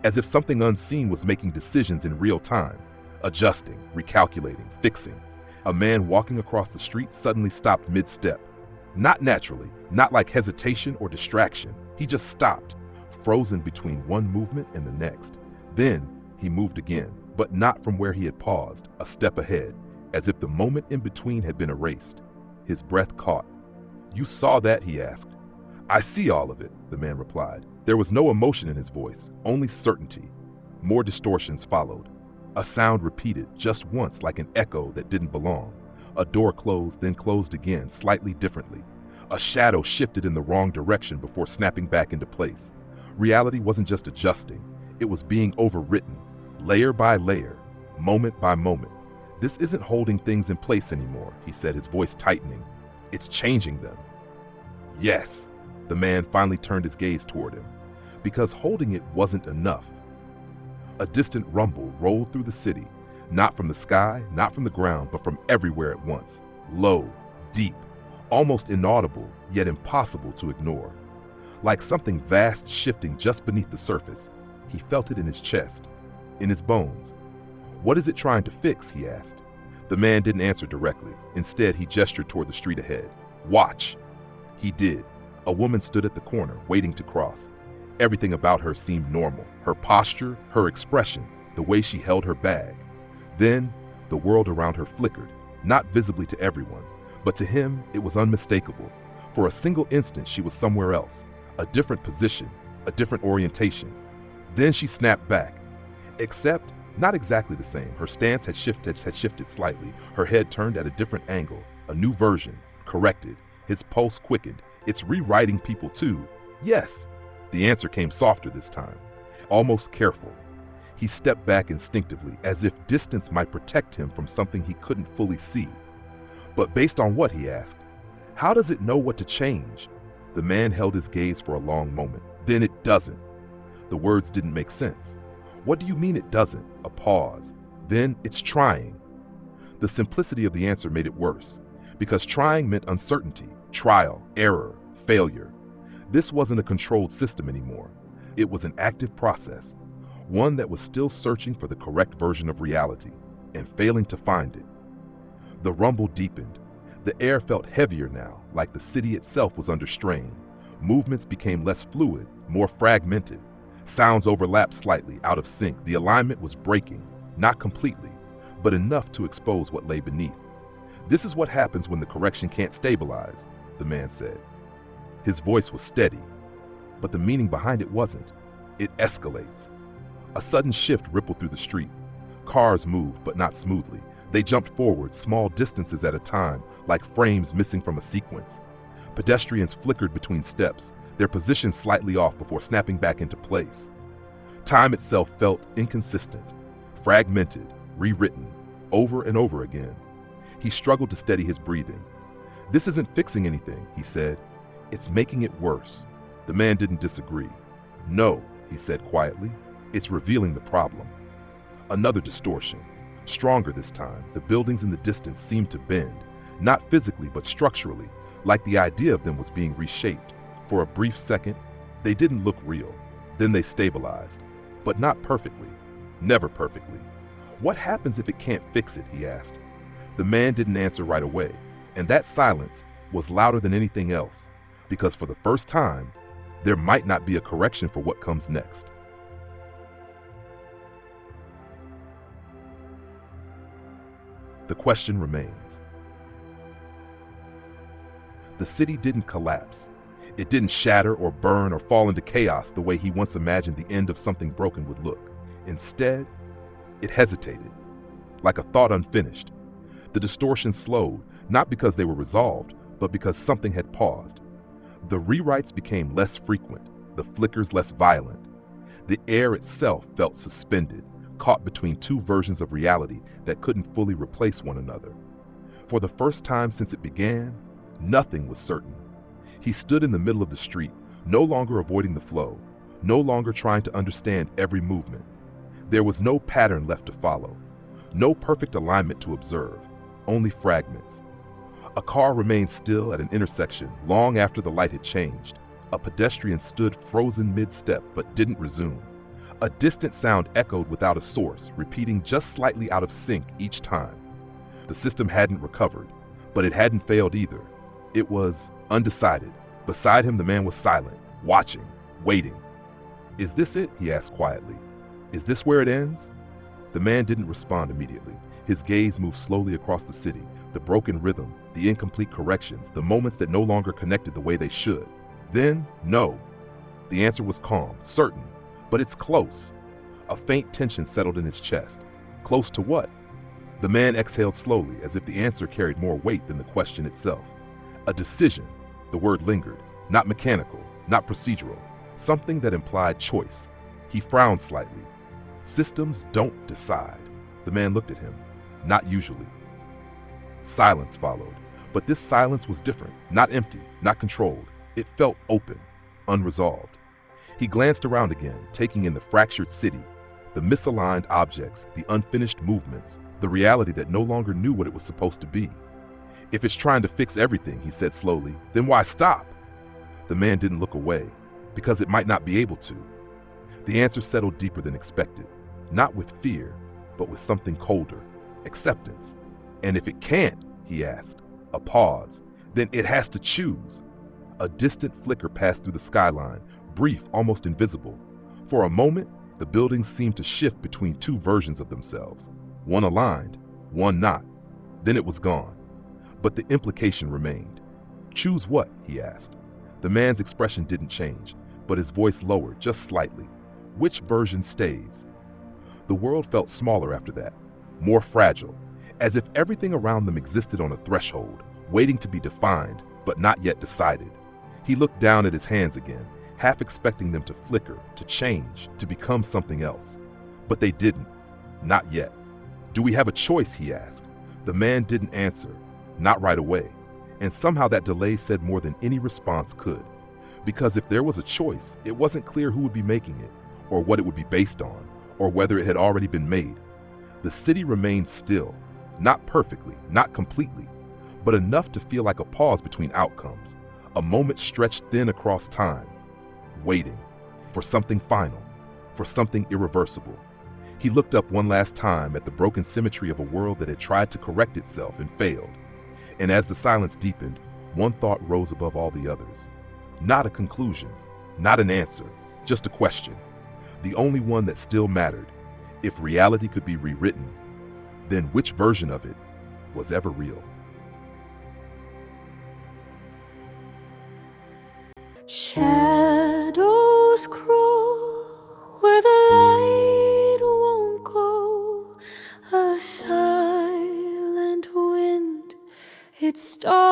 As if something unseen was making decisions in real time, adjusting, recalculating, fixing. A man walking across the street suddenly stopped mid-step. Not naturally, not like hesitation or distraction. He just stopped, frozen between one movement and the next. Then he moved again, but not from where he had paused, a step ahead, as if the moment in between had been erased. His breath caught. "You saw that?" he asked. "I see all of it," the man replied. There was no emotion in his voice, only certainty. More distortions followed. A sound repeated just once like an echo that didn't belong. A door closed, then closed again, slightly differently. A shadow shifted in the wrong direction before snapping back into place. Reality wasn't just adjusting, it was being overwritten, layer by layer, moment by moment. "This isn't holding things in place anymore," he said, his voice tightening. "It's changing them." Yes, the man finally turned his gaze toward him, because holding it wasn't enough. A distant rumble rolled through the city, not from the sky, not from the ground, but from everywhere at once. Low, deep, almost inaudible, yet impossible to ignore. Like something vast shifting just beneath the surface, he felt it in his chest, in his bones. "What is it trying to fix?" he asked. The man didn't answer directly. Instead, he gestured toward the street ahead. "Watch." He did. A woman stood at the corner, waiting to cross. Everything about her seemed normal. Her posture, her expression, the way she held her bag. Then, the world around her flickered, not visibly to everyone, but to him it was unmistakable. For a single instant she was somewhere else, a different position, a different orientation. Then she snapped back. Except, not exactly the same. Her stance had shifted slightly. Her head turned at a different angle, a new version, corrected. His pulse quickened. "It's rewriting people too." "Yes." The answer came softer this time, almost careful. He stepped back instinctively, as if distance might protect him from something he couldn't fully see. "But based on what?" he asked. "How does it know what to change?" The man held his gaze for a long moment. "Then it doesn't." The words didn't make sense. "What do you mean it doesn't?" A pause. "Then it's trying." The simplicity of the answer made it worse, because trying meant uncertainty, trial, error, failure. This wasn't a controlled system anymore. It was an active process, one that was still searching for the correct version of reality and failing to find it. The rumble deepened. The air felt heavier now, like the city itself was under strain. Movements became less fluid, more fragmented. Sounds overlapped slightly, out of sync. The alignment was breaking, not completely, but enough to expose what lay beneath. "This is what happens when the correction can't stabilize," the man said. His voice was steady, but the meaning behind it wasn't. "It escalates." A sudden shift rippled through the street. Cars moved, but not smoothly. They jumped forward, small distances at a time, like frames missing from a sequence. Pedestrians flickered between steps, their positions slightly off before snapping back into place. Time itself felt inconsistent, fragmented, rewritten, over and over again. He struggled to steady his breathing. "This isn't fixing anything," he said. "It's making it worse." The man didn't disagree. "No," he said quietly, "it's revealing the problem." Another distortion. Stronger this time, the buildings in the distance seemed to bend, not physically but structurally, like the idea of them was being reshaped. For a brief second, they didn't look real. Then they stabilized. But not perfectly. Never perfectly. "What happens if it can't fix it?" he asked. The man didn't answer right away, and that silence was louder than anything else, because for the first time, there might not be a correction for what comes next. The question remains. The city didn't collapse. It didn't shatter or burn or fall into chaos the way he once imagined the end of something broken would look. Instead, it hesitated, like a thought unfinished. The distortion slowed, not because they were resolved, but because something had paused. The rewrites became less frequent, the flickers less violent. The air itself felt suspended, caught between two versions of reality that couldn't fully replace one another. For the first time since it began, nothing was certain. He stood in the middle of the street, no longer avoiding the flow, no longer trying to understand every movement. There was no pattern left to follow, no perfect alignment to observe, only fragments. A car remained still at an intersection long after the light had changed. A pedestrian stood frozen mid-step but didn't resume. A distant sound echoed without a source, repeating just slightly out of sync each time. The system hadn't recovered, but it hadn't failed either. It was undecided. Beside him, the man was silent, watching, waiting. "Is this it?" he asked quietly. "Is this where it ends?" The man didn't respond immediately. His gaze moved slowly across the city, the broken rhythm, the incomplete corrections, the moments that no longer connected the way they should. Then, no. The answer was calm, certain, but it's close. A faint tension settled in his chest. Close to what? The man exhaled slowly, as if the answer carried more weight than the question itself. A decision. The word lingered. Not mechanical, not procedural. Something that implied choice. He frowned slightly. Systems don't decide. The man looked at him. Not usually. Silence followed, but this silence was different. Not empty, not controlled. It felt open, unresolved. He glanced around again, taking in the fractured city, the misaligned objects, the unfinished movements, the reality that no longer knew what it was supposed to be. "If it's trying to fix everything," he said slowly, "then why stop?" The man didn't look away, because it might not be able to. The answer settled deeper than expected, not with fear, but with something colder, acceptance. "And if it can't," he asked, a pause, "then it has to choose." A distant flicker passed through the skyline, brief, almost invisible. For a moment, the buildings seemed to shift between two versions of themselves, one aligned, one not. Then it was gone. But the implication remained. "Choose what?" he asked. The man's expression didn't change, but his voice lowered just slightly. "Which version stays?" The world felt smaller after that, more fragile, as if everything around them existed on a threshold, waiting to be defined, but not yet decided. He looked down at his hands again, half expecting them to flicker, to change, to become something else. But they didn't. Not yet. "Do we have a choice?" he asked. The man didn't answer, not right away. And somehow that delay said more than any response could. Because if there was a choice, it wasn't clear who would be making it, or what it would be based on, or whether it had already been made. The city remained still, not perfectly, not completely, but enough to feel like a pause between outcomes, a moment stretched thin across time, waiting for something final, for something irreversible. He looked up one last time at the broken symmetry of a world that had tried to correct itself and failed. And as the silence deepened, one thought rose above all the others. Not a conclusion, not an answer, just a question. The only one that still mattered. If reality could be rewritten, then which version of it was ever real?
Shadows crawl where the light it started.